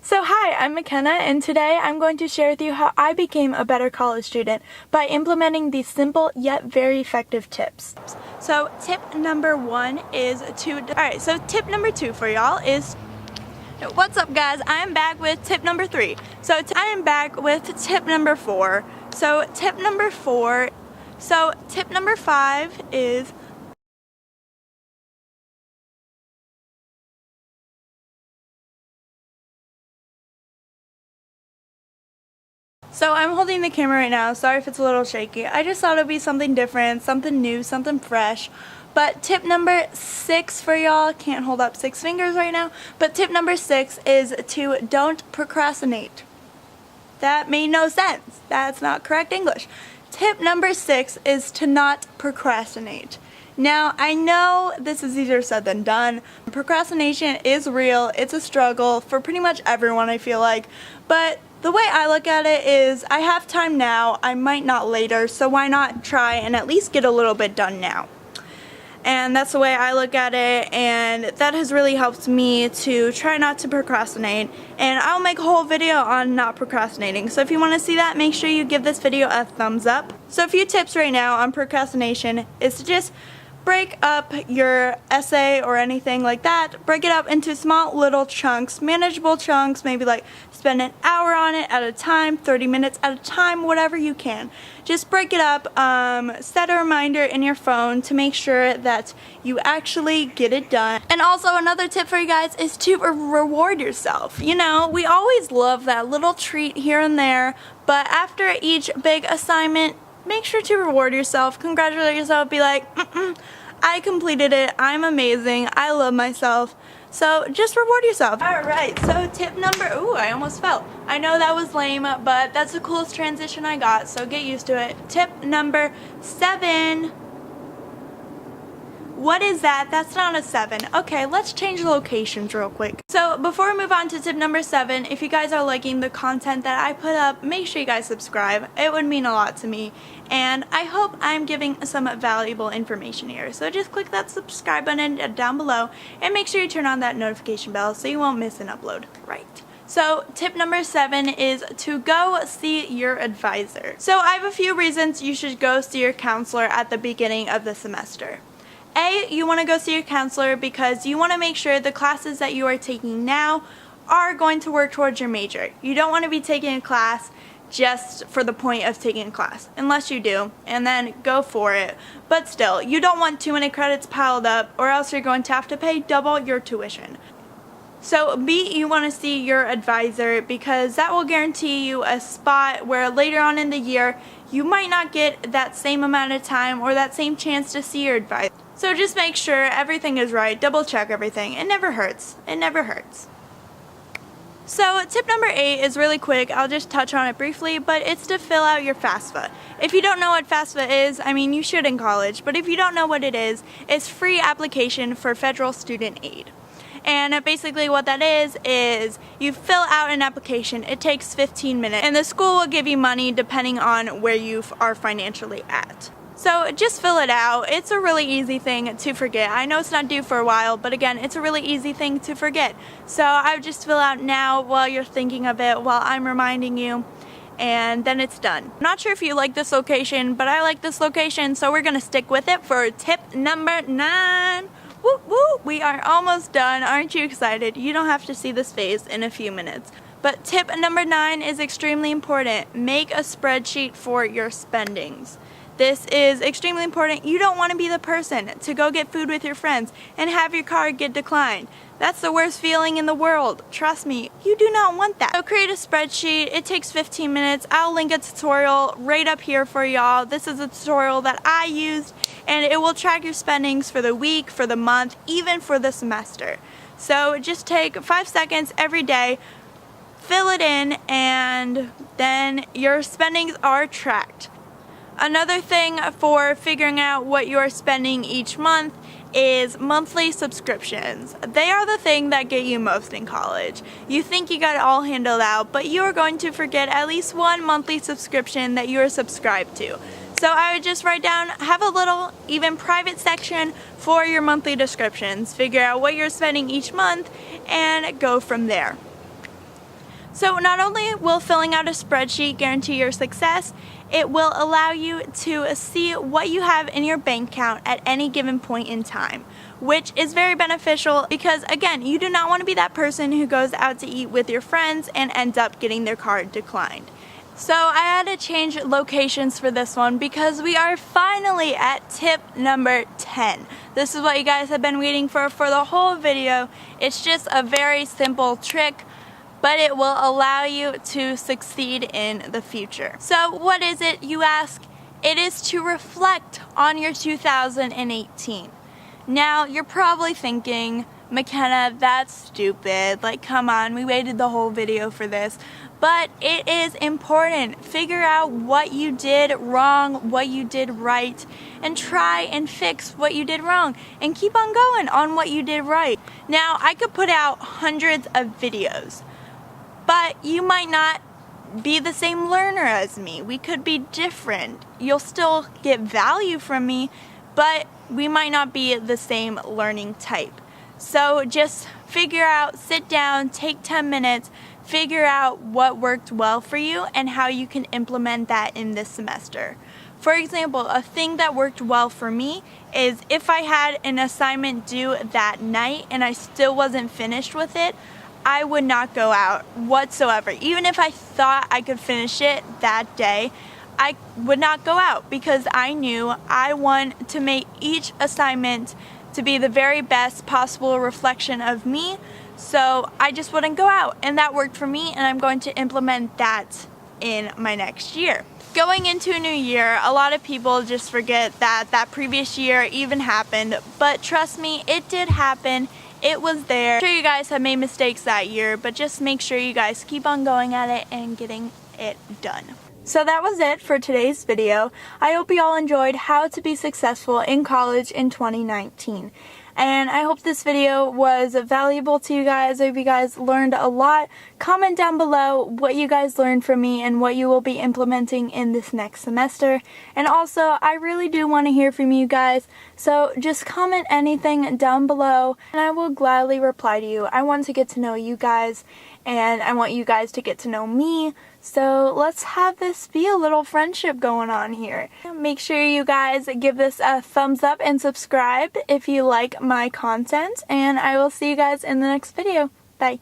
So hi, I'm Makenna, and today I'm going to share with you how I became a better college student by implementing these simple yet very effective tips. So tip number one is tip number two for y'all is, what's up guys, I am back with tip number three. I am back with tip number four. Tip number five is I'm holding the camera right now, sorry if it's a little shaky. I just thought it'd be something different, something new, something fresh. But tip number 6 for y'all, can't hold up 6 fingers right now, but tip number 6 is to don't procrastinate. That made no sense. That's not correct English. Tip number 6 is to not procrastinate. Now, I know this is easier said than done. Procrastination is real. It's a struggle for pretty much everyone, I feel like. But the way I look at it is, I have time now, I might not later, so why not try and at least get a little bit done now? And that's the way I look at it, and that has really helped me to try not to procrastinate. And I'll make a whole video on not procrastinating, so if you want to see that, make sure you give this video a thumbs up. So a few tips right now on procrastination is to just break up your essay or anything like that. Break it up into small little chunks, manageable chunks, maybe like spend an hour on it at a time, 30 minutes at a time, whatever you can. Just break it up, set a reminder in your phone to make sure that you actually get it done. And also another tip for you guys is to reward yourself. You know, we always love that little treat here and there, but after each big assignment, make sure to reward yourself, congratulate yourself, be like, I completed it, I'm amazing, I love myself. So just reward yourself. Alright, so tip number, I almost fell. I know that was lame, but that's the coolest transition I got, so get used to it. Tip number 7. What is that? That's not a 7. Okay, let's change locations real quick. So before we move on to tip number 7, if you guys are liking the content that I put up, make sure you guys subscribe. It would mean a lot to me. And I hope I'm giving some valuable information here. So just click that subscribe button down below and make sure you turn on that notification bell so you won't miss an upload. Right. So tip number 7 is to go see your advisor. So I have a few reasons you should go see your counselor at the beginning of the semester. A, you want to go see your counselor because you want to make sure the classes that you are taking now are going to work towards your major. You don't want to be taking a class just for the point of taking a class, unless you do, and then go for it. But still, you don't want too many credits piled up or else you're going to have to pay double your tuition. So B, you want to see your advisor because that will guarantee you a spot where later on in the year you might not get that same amount of time or that same chance to see your advisor. So just make sure everything is right, double check everything. It never hurts. It never hurts. So tip number 8 is really quick, I'll just touch on it briefly, but it's to fill out your FAFSA. If you don't know what FAFSA is, I mean you should in college, but if you don't know what it is, it's free application for federal student aid. And basically what that is you fill out an application, it takes 15 minutes, and the school will give you money depending on where you are financially at. So just fill it out. It's a really easy thing to forget. I know it's not due for a while, but again, it's a really easy thing to forget. So I would just fill out now while you're thinking of it, while I'm reminding you, and then it's done. I'm not sure if you like this location, but I like this location, so we're gonna stick with it for tip number 9. Woo woo! We are almost done. Aren't you excited? You don't have to see this face in a few minutes. But tip number 9 is extremely important. Make a spreadsheet for your spendings. This is extremely important. You don't want to be the person to go get food with your friends and have your card get declined. That's the worst feeling in the world. Trust me, you do not want that. So create a spreadsheet. It takes 15 minutes. I'll link a tutorial right up here for y'all. This is a tutorial that I used, and it will track your spendings for the week, for the month, even for the semester. So just take 5 seconds every day, fill it in, and then your spendings are tracked. Another thing for figuring out what you are spending each month is monthly subscriptions. They are the thing that get you most in college. You think you got it all handled out, but you are going to forget at least one monthly subscription that you are subscribed to. So I would just write down, have a little, even private section for your monthly descriptions. Figure out what you're spending each month and go from there. So not only will filling out a spreadsheet guarantee your success, it will allow you to see what you have in your bank account at any given point in time, which is very beneficial because, again, you do not want to be that person who goes out to eat with your friends and ends up getting their card declined. So I had to change locations for this one because we are finally at tip number 10. This is what you guys have been waiting for the whole video. It's just a very simple trick, but it will allow you to succeed in the future. So what is it, you ask? It is to reflect on your 2018. Now, you're probably thinking, Makenna, that's stupid. Like, come on, we waited the whole video for this. But it is important. Figure out what you did wrong, what you did right, and try and fix what you did wrong. And keep on going on what you did right. Now, I could put out hundreds of videos, but you might not be the same learner as me. We could be different. You'll still get value from me, but we might not be the same learning type. So just figure out, sit down, take 10 minutes, figure out what worked well for you and how you can implement that in this semester. For example, a thing that worked well for me is if I had an assignment due that night and I still wasn't finished with it, I would not go out whatsoever. Even if I thought I could finish it that day, I would not go out because I knew I want to make each assignment to be the very best possible reflection of me. So I just wouldn't go out, and that worked for me, and I'm going to implement that in my next year. Going into a new year, a lot of people just forget that that previous year even happened, but trust me, it did happen. It was there. I'm sure you guys have made mistakes that year, but just make sure you guys keep on going at it and getting it done. So that was it for today's video. I hope you all enjoyed how to be successful in college in 2019. And I hope this video was valuable to you guys. I hope you guys learned a lot. Comment down below what you guys learned from me and what you will be implementing in this next semester. And also, I really do want to hear from you guys. So just comment anything down below and I will gladly reply to you. I want to get to know you guys and I want you guys to get to know me. So let's have this be a little friendship going on here. Make sure you guys give this a thumbs up and subscribe if you like my content, and I will see you guys in the next video. Bye.